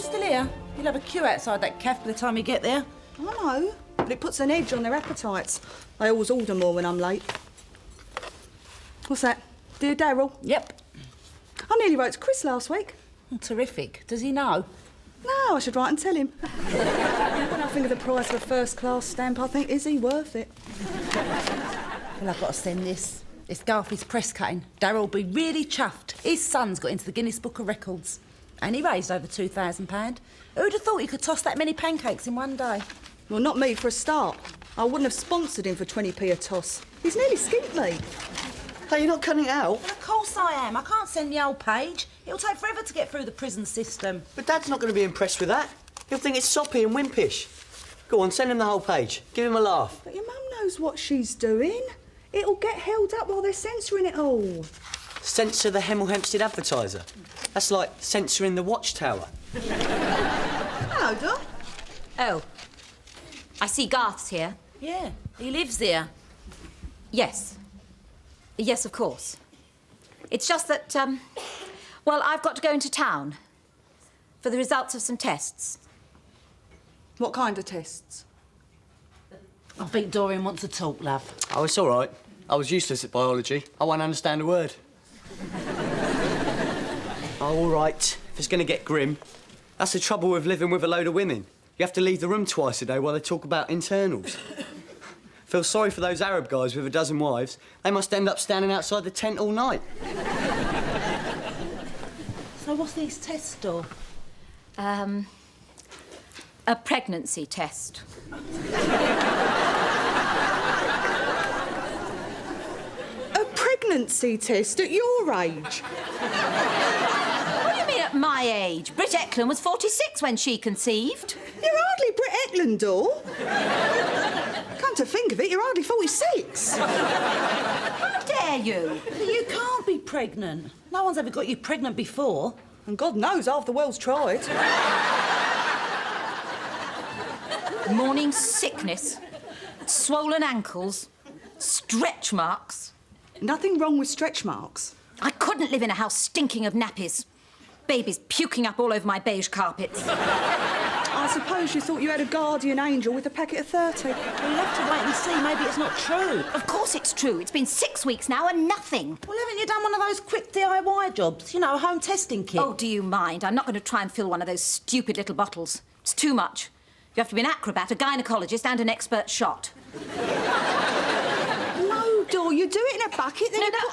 still here? You'll have a queue outside that cafe by the time you get there. I know, but it puts an edge on their appetites. I always order more when I'm late. What's that? Dear Daryl? Yep. I nearly wrote to Chris last week. Oh, terrific. Does he know? No, I should write and tell him. When I think of the price of a first-class stamp, I think, is he worth it? Well, I've got to send this. It's Garfie's press cutting. Daryl will be really chuffed. His son's got into the Guinness Book of Records. And he raised over £2,000. Who'd have thought he could toss that many pancakes in one day? Well, not me for a start. I wouldn't have sponsored him for 20p a toss. He's nearly skimped me. Hey, you're not cutting it out? Well, of course I am. I can't send the old page. It'll take forever to get through the prison system. But Dad's not going to be impressed with that. He'll think it's soppy and wimpish. Go on, send him the whole page. Give him a laugh. But your mum knows what she's doing. It'll get held up while they're censoring it all. Censor the Hemel Hempstead Advertiser. That's like censoring the Watchtower. Hello, Doc. Oh. I see Garth's here. Yeah, he lives there. Yes. Yes, of course. It's just that, well, I've got to go into town for the results of some tests. What kind of tests? I think Dorian wants to talk, love. Oh, it's all right. I was useless at biology. I won't understand a word. Oh, all right. If it's going to get grim. That's the trouble with living with a load of women. You have to leave the room twice a day while they talk about internals. Feel sorry for those Arab guys with a dozen wives. They must end up standing outside the tent all night. So what's these tests, Dor? A pregnancy test. A pregnancy test at your age? What do you mean at my age? Britt Eklund was 46 when she conceived. You're hardly Britt Eklund, Dor. Come to think of it, you're hardly 46. How dare you? But you can't be pregnant. No one's ever got you pregnant before. And God knows half the world's tried. Morning sickness, swollen ankles, stretch marks. Nothing wrong with stretch marks. I couldn't live in a house stinking of nappies. Babies puking up all over my beige carpets. I suppose you thought you had a guardian angel with a packet of 30. We'll have to wait and see. Maybe it's not true. Of course it's true. It's been 6 weeks now and nothing. Well, haven't you done one of those quick DIY jobs? You know, a home testing kit. Oh, do you mind? I'm not going to try and fill one of those stupid little bottles. It's too much. You have to be an acrobat, a gynaecologist and an expert shot. No, Dor, you do it in a bucket, then No.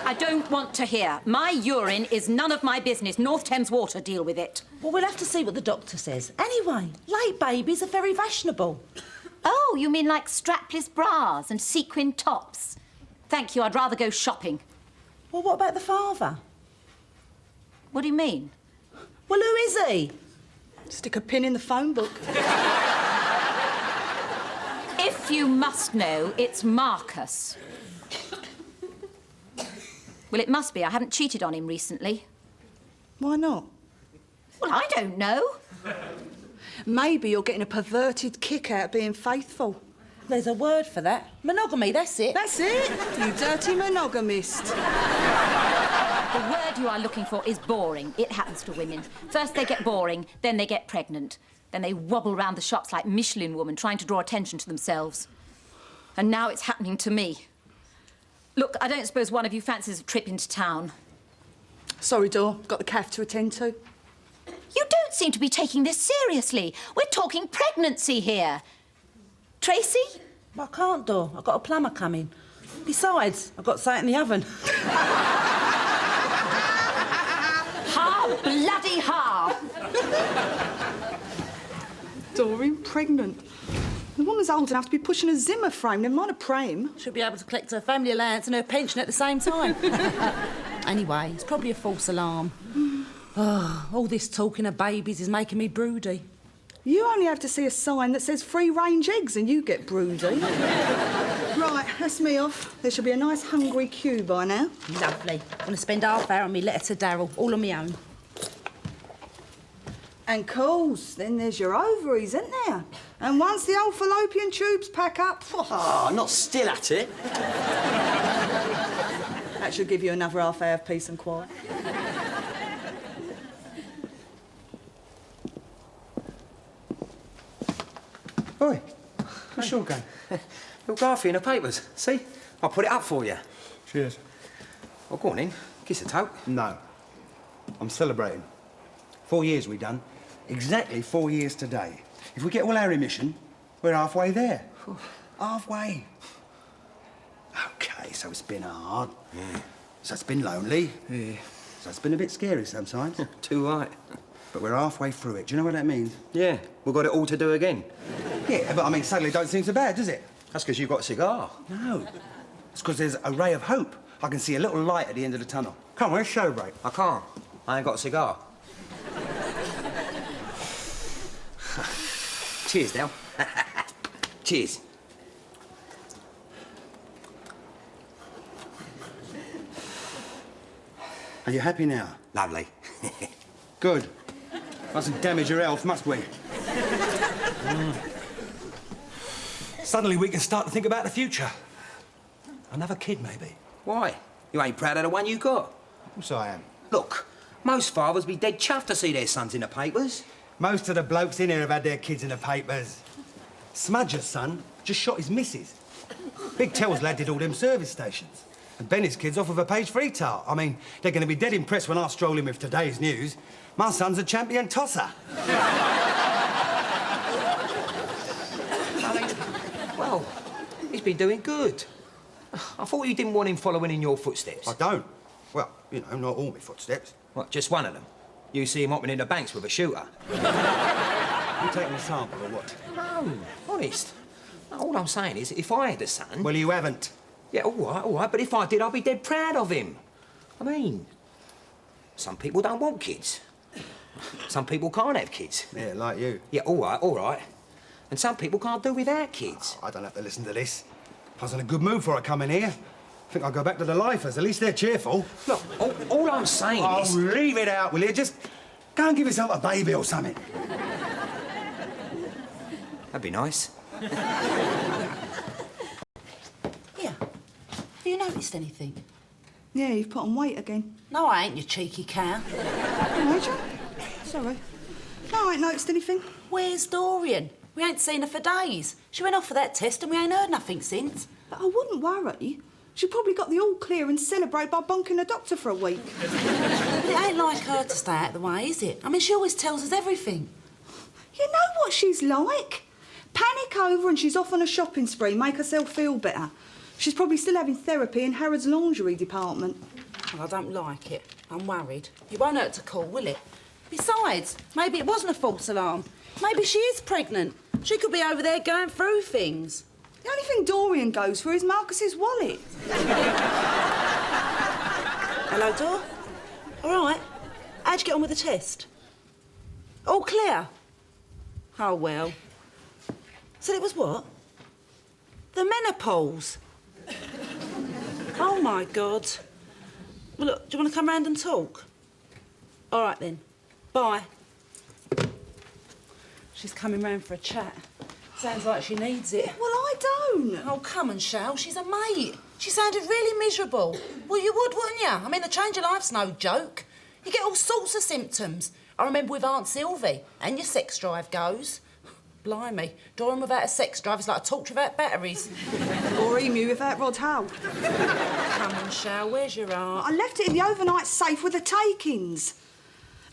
I don't want to hear. My urine is none of my business. North Thames Water deal with it. Well, we'll have to see what the doctor says. Anyway, late babies are very fashionable. Oh, you mean like strapless bras and sequin tops? Thank you, I'd rather go shopping. Well, what about the father? What do you mean? Well, who is he? Stick a pin in the phone book. If you must know, it's Marcus. Well, it must be. I haven't cheated on him recently. Why not? Well, I don't know. Maybe you're getting a perverted kick out of being faithful. There's a word for that. Monogamy, that's it. That's it, you dirty monogamist. The word you are looking for is boring. It happens to women. First they get boring, then they get pregnant. Then they wobble round the shops like Michelin women trying to draw attention to themselves. And now it's happening to me. Look, I don't suppose one of you fancies a trip into town. Sorry, Dor, got the calf to attend to. You don't seem to be taking this seriously. We're talking pregnancy here. Tracy? Well, I can't, Dor. I've got a plumber coming. Besides, I've got something in the oven. Ha, bloody ha! Doreen, pregnant. The woman's old enough to be pushing a Zimmer frame, never mind a frame. She'll be able to collect her family allowance and her pension at the same time. Anyway, it's probably a false alarm. Oh, all this talking of babies is making me broody. You only have to see a sign that says free-range eggs and you get broody. Right, that's me off. There should be a nice hungry queue by now. Lovely. I'm going to spend half hour on me letter to Daryl, all on my own. And course, then there's your ovaries, isn't there? And once the old fallopian tubes pack up... Ah, not still at it. That should give you another half hour of peace and quiet. Oi, what's your game? Little graphy in the papers. See? I'll put it up for you. Cheers. Well, go on in. Kiss the tote. No. I'm celebrating. 4 years we done. Exactly 4 years today. If we get all our emission, we're halfway there. Halfway. OK, so it's been hard. Yeah. So it's been lonely. Yeah. So it's been a bit scary sometimes. Too right. But we're halfway through it. Do you know what that means? Yeah, we've got it all to do again. Yeah, but I mean, suddenly don't seem so bad, does it? That's because you've got a cigar. No. It's because there's a ray of hope. I can see a little light at the end of the tunnel. Come on, where's show break? I can't. I ain't got a cigar. Cheers, Del. Cheers. Are you happy now? Lovely. Good. Mustn't damage your health, must we? Suddenly we can start to think about the future. Another kid, maybe. Why? You ain't proud of the one you got? Of course I am. Look, most fathers be dead chuffed to see their sons in the papers. Most of the blokes in here have had their kids in the papers. Smudger's son just shot his missus. Big Tell's lad did all them service stations. And Benny's kid's off with a page 3 tart. I mean, they're going to be dead impressed when I stroll in with today's news. My son's a champion tosser. Well, he's been doing good. I thought you didn't want him following in your footsteps. I don't. Well, you know, not all my footsteps. What, just one of them? You see him hopping in the banks with a shooter? You taking a sample or what? No, honest. All I'm saying is, if I had a son... Well, you haven't. Yeah, all right, but if I did, I'd be dead proud of him. I mean, some people don't want kids. Some people can't have kids. Yeah, like you. Yeah, all right. And some people can't do without kids. I don't have to listen to this. I was in a good mood before I come in here. I think I'll go back to the lifers. At least they're cheerful. Look, all I'm saying is... Oh, leave it out, will you? Just go and give yourself a baby or something. That'd be nice. Here. Have you noticed anything? Yeah, you've put on weight again. No, I ain't, you cheeky cow. Oh, Major? Sorry. No, I ain't noticed anything. Where's Dorian? We ain't seen her for days. She went off for that test and we ain't heard nothing since. But I wouldn't worry. She probably got the all clear and celebrate by bonking the doctor for a week. But it ain't like her to stay out of the way, is it? I mean, she always tells us everything. You know what she's like? Panic over and she's off on a shopping spree, make herself feel better. She's probably still having therapy in Harrod's lingerie department. Well, I don't like it. I'm worried. It won't hurt to call, will it? Besides, maybe it wasn't a false alarm. Maybe she is pregnant. She could be over there going through things. The only thing Dorian goes for is Marcus's wallet. Hello, Dor? All right. How'd you get on with the test? All clear? Oh, well. Said it was what? The menopause. Oh, my God. Well, look, do you want to come round and talk? All right, then. Bye. She's coming round for a chat. Sounds like she needs it. Well, I don't. Oh, come and Shell. She's a mate. She sounded really miserable. Well, you would, wouldn't you? I mean, the change of life's no joke. You get all sorts of symptoms. I remember with Aunt Sylvie, and your sex drive goes. Blimey, Dorian without a sex drive is like a torch without batteries. Or emu without Rod Hull. Come on, Shell, where's your aunt? I left it in the overnight safe with the takings.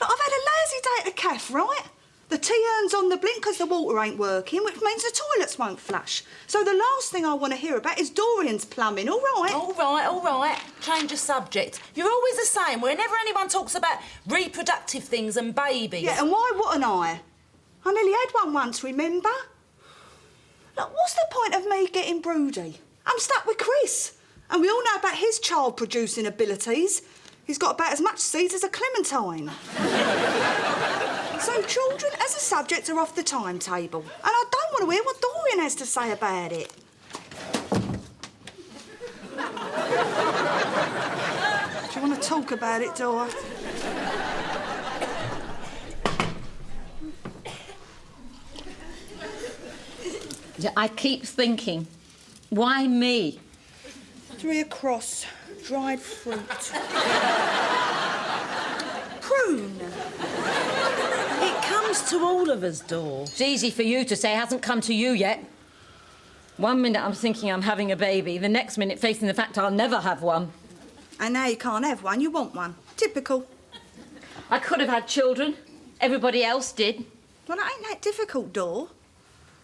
Look, I've had a lousy day at the cafe, right? The tea urns on the blink because the water ain't working, which means the toilets won't flush. So the last thing I want to hear about is Dorian's plumbing, all right? All right. Change of subject. You're always the same. Whenever anyone talks about reproductive things and babies. Yeah, and why wouldn't I? I nearly had one once, remember? Look, what's the point of me getting broody? I'm stuck with Chris. And we all know about his child-producing abilities. He's got about as much seeds as a clementine. So children as a subject are off the timetable. And I don't want to hear what Dorian has to say about it. Do you want to talk about it, Dora? I keep thinking, why me? 3 across, dried fruit. Prune. It comes to all of us, Dor. It's easy for you to say, hasn't come to you yet. One minute I'm thinking I'm having a baby, the next minute facing the fact I'll never have one. And now you can't have one, you want one. Typical. I could have had children. Everybody else did. Well, it ain't that difficult, Dor.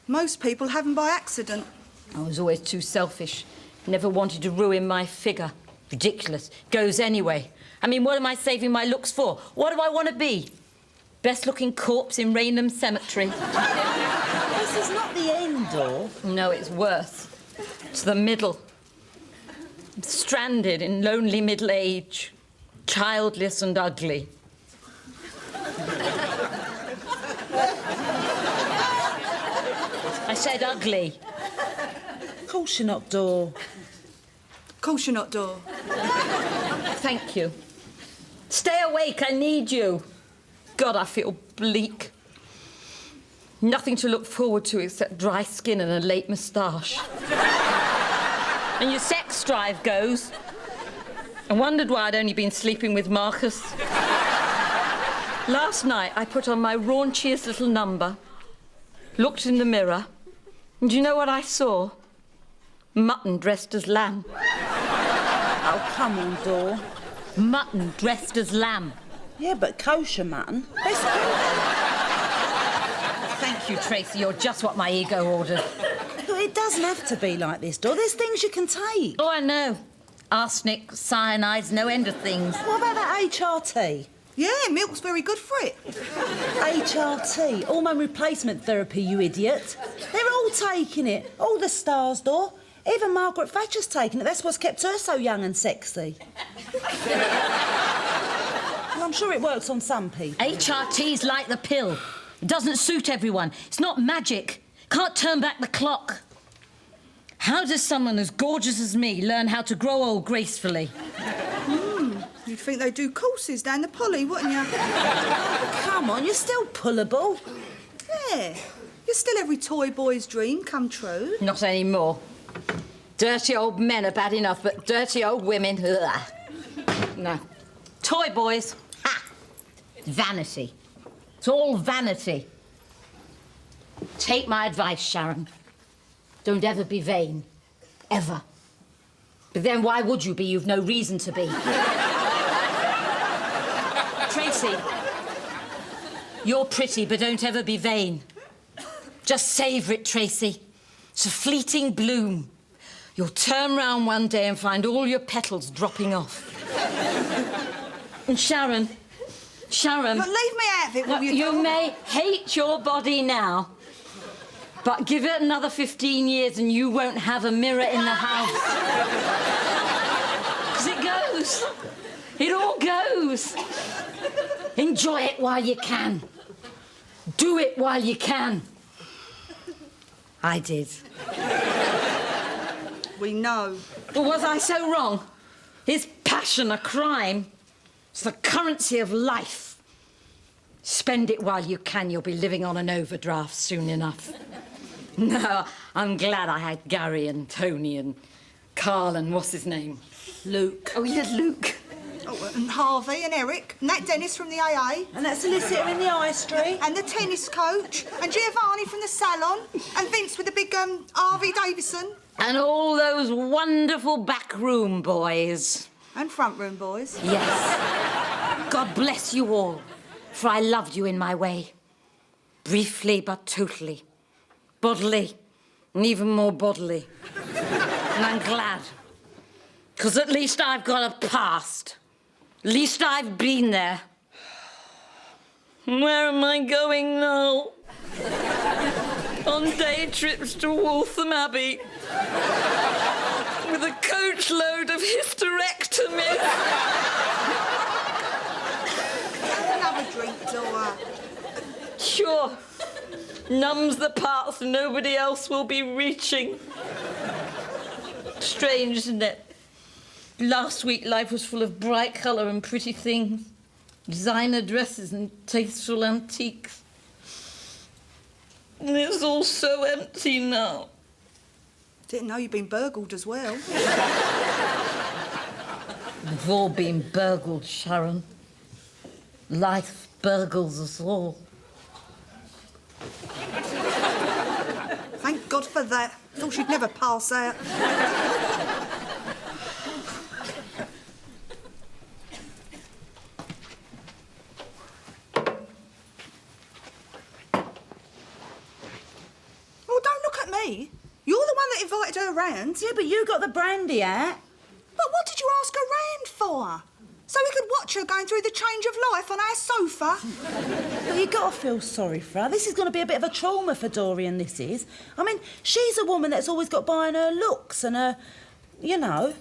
Most people have them by accident. I was always too selfish. Never wanted to ruin my figure. Ridiculous. Goes anyway. I mean, what am I saving my looks for? What do I want to be? Best-looking corpse in Raynham Cemetery. This is not the end, Dor. No, it's worse. It's the middle. I'm stranded in lonely middle age. Childless and ugly. I said ugly. Of course you're not, Dor. Of course you're not, Dor. Thank you. Stay awake, I need you. God, I feel bleak. Nothing to look forward to except dry skin and a late moustache. And your sex drive goes. I wondered why I'd only been sleeping with Marcus. Last night, I put on my raunchiest little number, looked in the mirror, and do you know what I saw? Mutton dressed as lamb. Oh, come on, Dor. Mutton dressed as lamb. Yeah, but kosher mutton. Thank you, Tracy. You're just what my ego ordered. Look, it doesn't have to be like this, Dor. There's things you can take. Oh, I know. Arsenic, cyanides, no end of things. What about that HRT? Yeah, milk's very good for it. HRT, hormone replacement therapy, you idiot. They're all taking it. All the stars, Dor. Even Margaret Thatcher's taking it. That's what's kept her so young and sexy. Well, I'm sure it works on some people. HRT's like the pill. It doesn't suit everyone. It's not magic. Can't turn back the clock. How does someone as gorgeous as me learn how to grow old gracefully? You'd think they'd do courses down the Polly, wouldn't you? Come on, you're still pullable. Yeah. You're still every toy boy's dream come true. Not anymore. Dirty old men are bad enough, but dirty old women, ugh. No. Toy boys, ha! Vanity. It's all vanity. Take my advice, Sharon. Don't ever be vain. Ever. But then why would you be? You've no reason to be. Tracy, you're pretty, but don't ever be vain. Just savour it, Tracy. It's a fleeting bloom. You'll turn round one day and find all your petals dropping off. And Sharon... But leave me out of it, will you? You may hate your body now, but give it another 15 years and you won't have a mirror in the house. 'Cause it goes. It all goes. Enjoy it while you can. Do it while you can. I did. We know. But was I so wrong? Is passion a crime? It's the currency of life. Spend it while you can. You'll be living on an overdraft soon enough. No, I'm glad I had Gary and Tony and Carl and what's his name? Luke. Oh, yeah, Luke. Oh, and Harvey and Eric, and that Dennis from the AA. And that solicitor in the High Street. And the tennis coach, and Giovanni from the salon, and Vince with the big Harvey Davison. And all those wonderful backroom boys. And front room boys. Yes. God bless you all, for I loved you in my way. Briefly but totally. Bodily, and even more bodily. And I'm glad. Because at least I've got a past. At least I've been there. Where am I going now? On day trips to Waltham Abbey. With a coachload of hysterectomies. Another drink, Dora. Sure. Numbs the parts nobody else will be reaching. Strange, isn't it? Last week, life was full of bright colour and pretty things. Designer dresses and tasteful antiques. And it's all so empty now. Didn't know you'd been burgled as well. We've all been burgled, Sharon. Life burgles us all. for that. Thought she'd never pass out. Oh, don't look at me. You're the one that invited her round. Yeah, but you got the brandy out. But what did you ask her round for? So we could watch her going through the change of life on our sofa? But you got to feel sorry for her. This is going to be a bit of a trauma for Dorian, this is. I mean, she's a woman that's always got by on her looks and her, you know...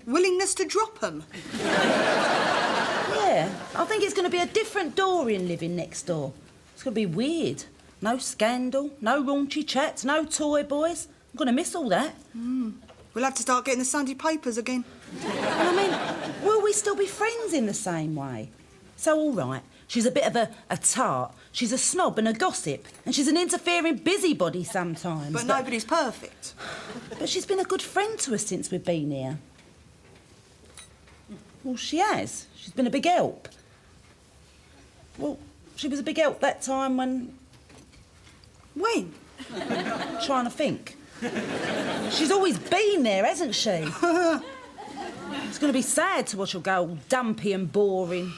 Willingness to drop them. Yeah, I think it's going to be a different Dorian living next door. It's going to be weird. No scandal, no raunchy chats, no toy boys. I'm going to miss all that. We'll have to start getting the Sunday papers again. And I mean, will we still be friends in the same way? So, all right, she's a bit of a tart. She's a snob and a gossip. And she's an interfering busybody sometimes. But nobody's perfect. But she's been a good friend to us since we've been here. Well, she has. She's been a big help. Well, she was a big help that time when... When? Trying to think. She's always been there, hasn't she? It's going to be sad to watch her go all dumpy and boring.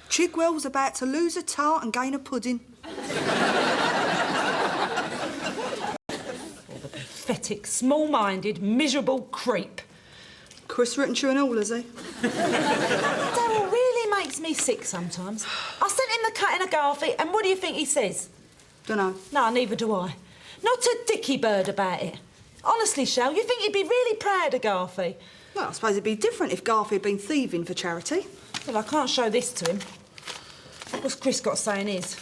Chigwell's about to lose a tart and gain a pudding. The pathetic, small-minded, miserable creep. Chris written you and all, has he? Daryl really makes me sick sometimes. I sent him the cut in a Garfy, and what do you think he says? Dunno. No, neither do I. Not a dicky bird about it. Honestly, Shell, you think he'd be really proud of Garfy? Well, I suppose it'd be different if Garfy had been thieving for charity. Well, I can't show this to him. What's Chris got saying his?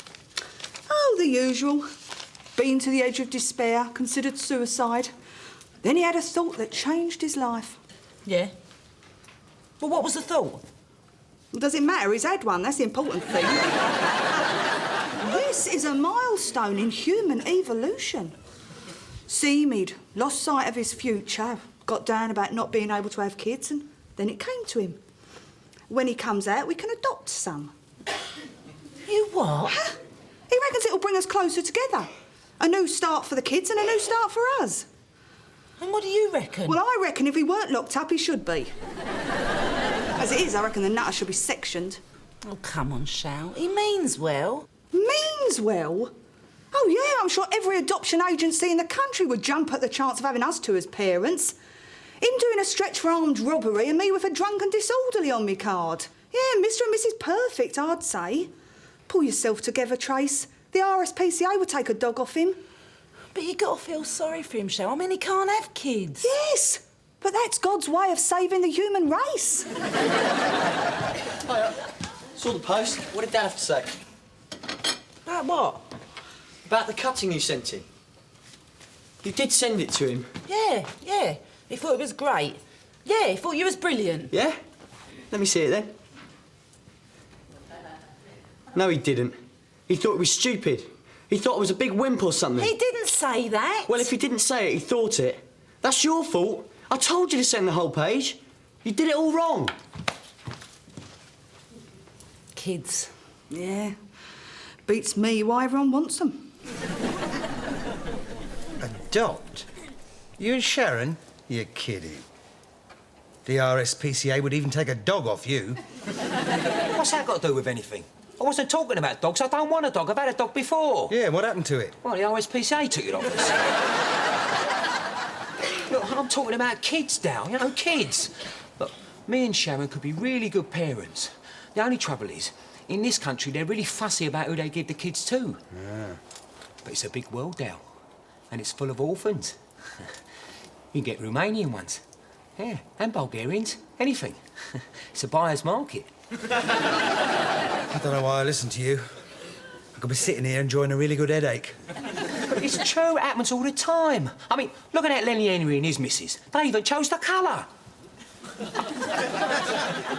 Oh, the usual. Been to the edge of despair, considered suicide. Then he had a thought that changed his life. Yeah. Well, what was the thought? Well, does it matter? He's had one. That's the important thing. This is a milestone in human evolution. Seemed he'd lost sight of his future, got down about not being able to have kids, and then it came to him. When he comes out, we can adopt some. You what? He reckons it'll bring us closer together. A new start for the kids and a new start for us. And what do you reckon? Well, I reckon if he weren't locked up, he should be. As it is, I reckon the nutter should be sectioned. Oh, come on, Shell. He means well. Means well? Oh, yeah, I'm sure every adoption agency in the country would jump at the chance of having us two as parents. Him doing a stretch for armed robbery and me with a drunken disorderly on me card. Yeah, Mr. and Mrs. Perfect, I'd say. Pull yourself together, Trace. The RSPCA would take a dog off him. But you got to feel sorry for him, Shell. I mean, he can't have kids. Yes, but that's God's way of saving the human race. Saw the post. What did Dad have to say? About what? About the cutting you sent him. You did send it to him. Yeah. He thought it was great. Yeah, he thought you was brilliant. Yeah? Let me see it then. No, he didn't. He thought it was stupid. He thought I was a big wimp or something. He didn't say that. Well, if he didn't say it, he thought it. That's your fault. I told you to send the whole page. You did it all wrong. Kids. Yeah. Beats me why everyone wants them. Adopt? You and Sharon? You're kidding. The RSPCA would even take a dog off you. What's that got to do with anything? I wasn't talking about dogs. I don't want a dog. I've had a dog before. Yeah, what happened to it? Well, the RSPCA took it off us. Look, I'm talking about kids now, you know, kids. Look, me and Sharon could be really good parents. The only trouble is, in this country, they're really fussy about who they give the kids to. Yeah. But it's a big world now, and it's full of orphans. You can get Romanian ones. Yeah, and Bulgarians. Anything. It's a buyer's market. I don't know why I listen to you. I could be sitting here enjoying a really good headache. But it's true, it happens all the time. I mean, look at that Lenny Henry and his missus. They even chose the colour.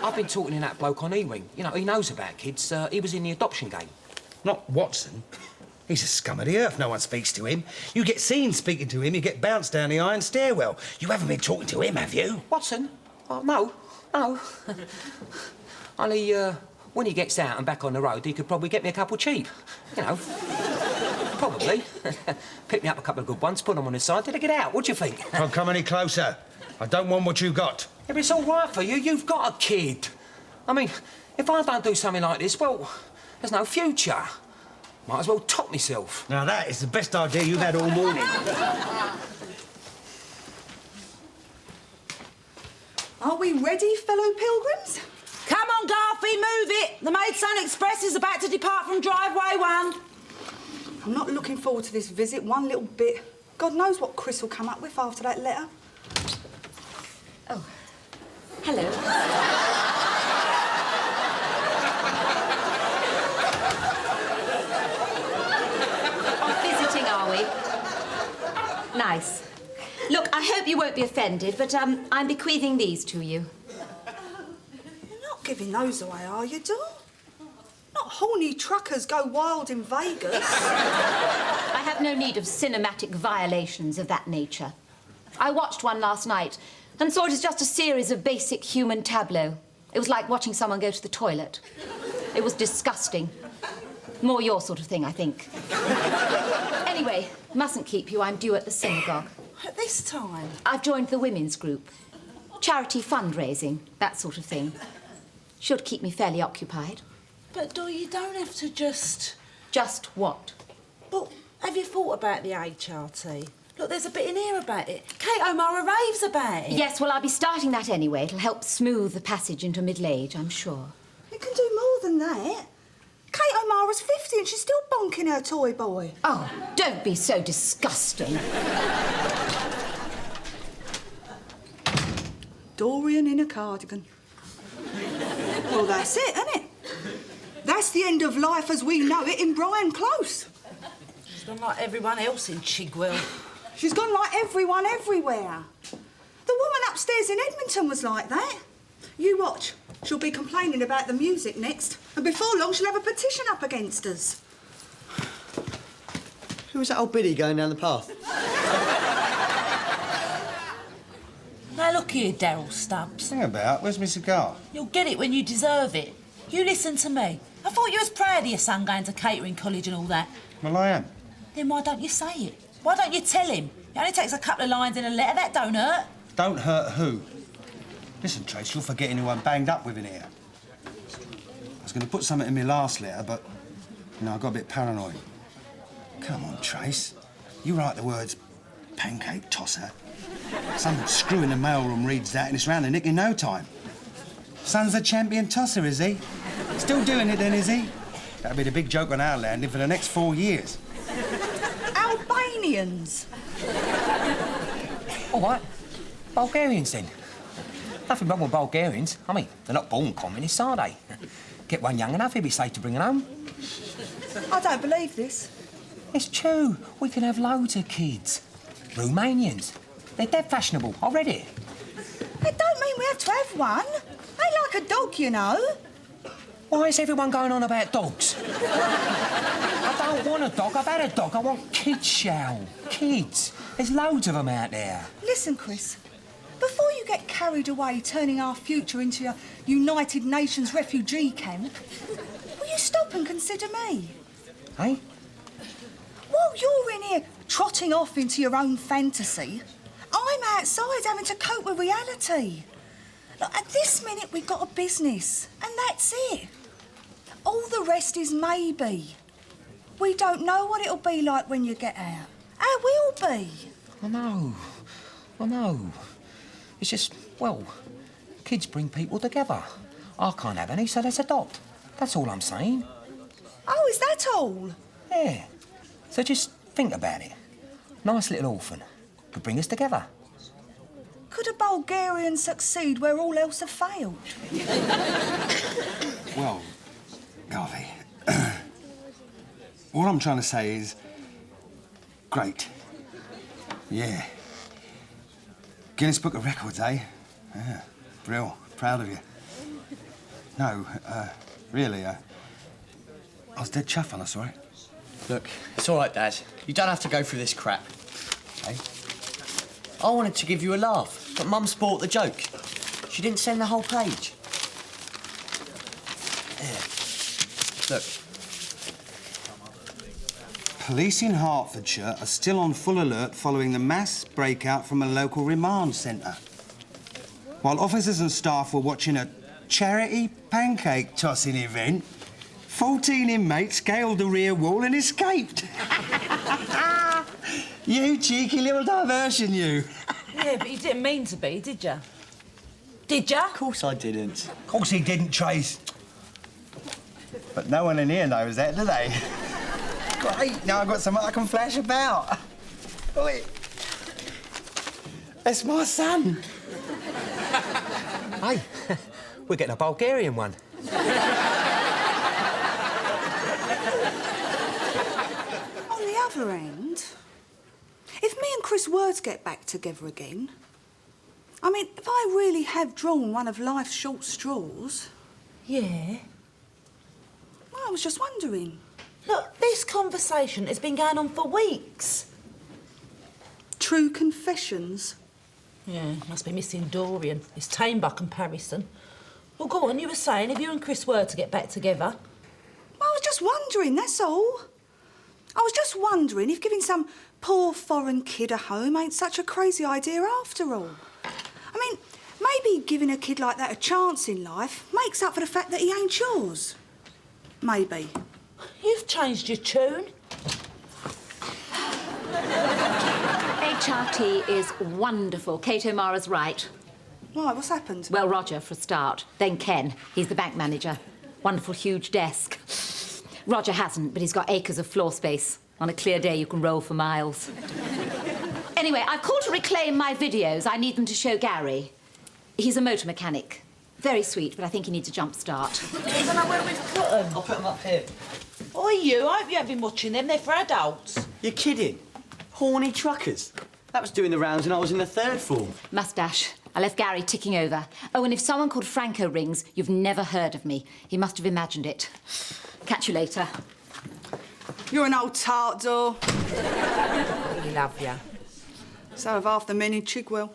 I've been talking to that bloke on E-Wing. You know, he knows about kids. He was in the adoption game. Not Watson. He's a scum of the earth. No one speaks to him. You get seen speaking to him, you get bounced down the iron stairwell. You haven't been talking to him, have you? Watson? Oh, no. Only, when he gets out and back on the road, he could probably get me a couple cheap. You know. Probably. Pick me up a couple of good ones, put them on the side till they get out. What do you think? Don't come any closer. I don't want what you got. Yeah, but it's all right for you. You've got a kid. I mean, if I don't do something like this, well, there's no future. Might as well top myself. Now, that is the best idea you've had all morning. Are we ready, fellow pilgrims? Come on, Garfy, move it. The Maidstone Express is about to depart from driveway 1. I'm not looking forward to this visit one little bit. God knows what Chris will come up with after that letter. Oh, hello. Off visiting, are we? Nice. Look, I hope you won't be offended, but I'm bequeathing these to you. You're not giving those away, are you, Dawn? Not horny truckers go wild in Vegas. I have no need of cinematic violations of that nature. I watched one last night and saw it as just a series of basic human tableaux. It was like watching someone go to the toilet. It was disgusting. More your sort of thing, I think. Anyway, mustn't keep you. I'm due at the synagogue. At this time? I've joined the women's group. Charity fundraising, that sort of thing. Should keep me fairly occupied. But, Dor, you don't have to just... Just what? Well, have you thought about the HRT? Look, there's a bit in here about it. Kate O'Mara raves about it. Yes, well, I'll be starting that anyway. It'll help smooth the passage into middle age, I'm sure. You can do more than that. Kate O'Mara's 50 and she's still bonking her toy boy. Oh, don't be so disgusting. Dorian in a cardigan. Well, that's it, isn't it? That's the end of life as we know it in Brian Close. She's gone like everyone else in Chigwell. She's gone like everyone everywhere. The woman upstairs in Edmonton was like that. You watch. She'll be complaining about the music next, and before long she'll have a petition up against us. Who was that old biddy going down the path? Now look here, Daryl Stubbs. Hang about. Where's my cigar? You'll get it when you deserve it. You listen to me. I thought you was proud of your son going to catering college and all that. Well, I am. Then why don't you say it? Why don't you tell him? It only takes a couple of lines in a letter. That don't hurt. Don't hurt who? Listen, Trace, you're forgetting who I'm banged up with in here. I was going to put something in my last letter, but, you know, I got a bit paranoid. Come on, Trace. You write the words pancake tosser. Some screw in the mailroom reads that and it's round the nick in no time. Son's a champion tosser, is he? Still doing it then, is he? That'll be the big joke on our landing for the next 4 years. Albanians. All right. Bulgarians, then. Nothing wrong with Bulgarians. I mean, they're not born communists, are they? Get one young enough, he'll be safe to bring it home. I don't believe this. It's true. We can have loads of kids. Romanians. They're dead fashionable already. That don't mean we have to have one. They like a dog, you know. Why is everyone going on about dogs? I don't want a dog. I've had a dog. I want kids, Shell. Kids. There's loads of them out there. Listen, Chris. Before you get carried away turning our future into a United Nations refugee camp, will you stop and consider me? Hey? While you're in here trotting off into your own fantasy, I'm outside having to cope with reality. Look, at this minute, we've got a business, and that's it. All the rest is maybe. We don't know what it'll be like when you get out. How will be? I know. It's just, well, kids bring people together. I can't have any, so let's adopt. That's all I'm saying. Oh, is that all? Yeah. So just think about it. Nice little orphan. Could bring us together. Could a Bulgarian succeed where all else have failed? Well, Garvey, all I'm trying to say is, great. Yeah. Guinness Book of Records, eh? Yeah, Brill, proud of you. No, really, I was dead chuffed on us, all right? Look, it's all right, Dad. You don't have to go through this crap. Hey? I wanted to give you a laugh, but Mum spoilt the joke. She didn't send the whole page. Here. Look. Police in Hertfordshire are still on full alert following the mass breakout from a local remand centre. While officers and staff were watching a charity pancake tossing event, 14 inmates scaled the rear wall and escaped. You cheeky little diversion, you. Yeah, but you didn't mean to be, did you? Did you? Of course I didn't. Of course he didn't, Trace. But no one in here knows that, do they? Great, now I've got something I can flash about. Oi. That's my son. Hey, we're getting a Bulgarian one. On the other end, if me and Chris were to get back together again, I mean, if I really have drawn one of life's short straws, Yeah. well, I was just wondering. Look, this conversation has been going on for weeks. True confessions. Yeah, must be missing Dorian. It's tame by comparison. Well, go on, you were saying if you and Chris were to get back together. Well, I was just wondering, that's all. I was just wondering if giving some poor foreign kid a home ain't such a crazy idea after all. I mean, maybe giving a kid like that a chance in life makes up for the fact that he ain't yours. Maybe. You've changed your tune. HRT is wonderful. Kate O'Mara's right. Why, what's happened? Well, Roger, for a start. Then Ken. He's the bank manager. Wonderful, huge desk. Roger hasn't, but he's got acres of floor space. On a clear day, you can roll for miles. Anyway, I've called to reclaim my videos. I need them to show Gary. He's a motor mechanic. Very sweet, but I think he needs a jump start. I don't know where we've put them. I'll put them up here. Oi, you, I hope you haven't been watching them. They're for adults. You're kidding? Horny truckers. That was doing the rounds when I was in the third form. Mustache. I left Gary ticking over. Oh, and if someone called Franco rings, you've never heard of me. He must have imagined it. Catch you later. You're an old tart, Dor. We love you. So have half the men in Chigwell.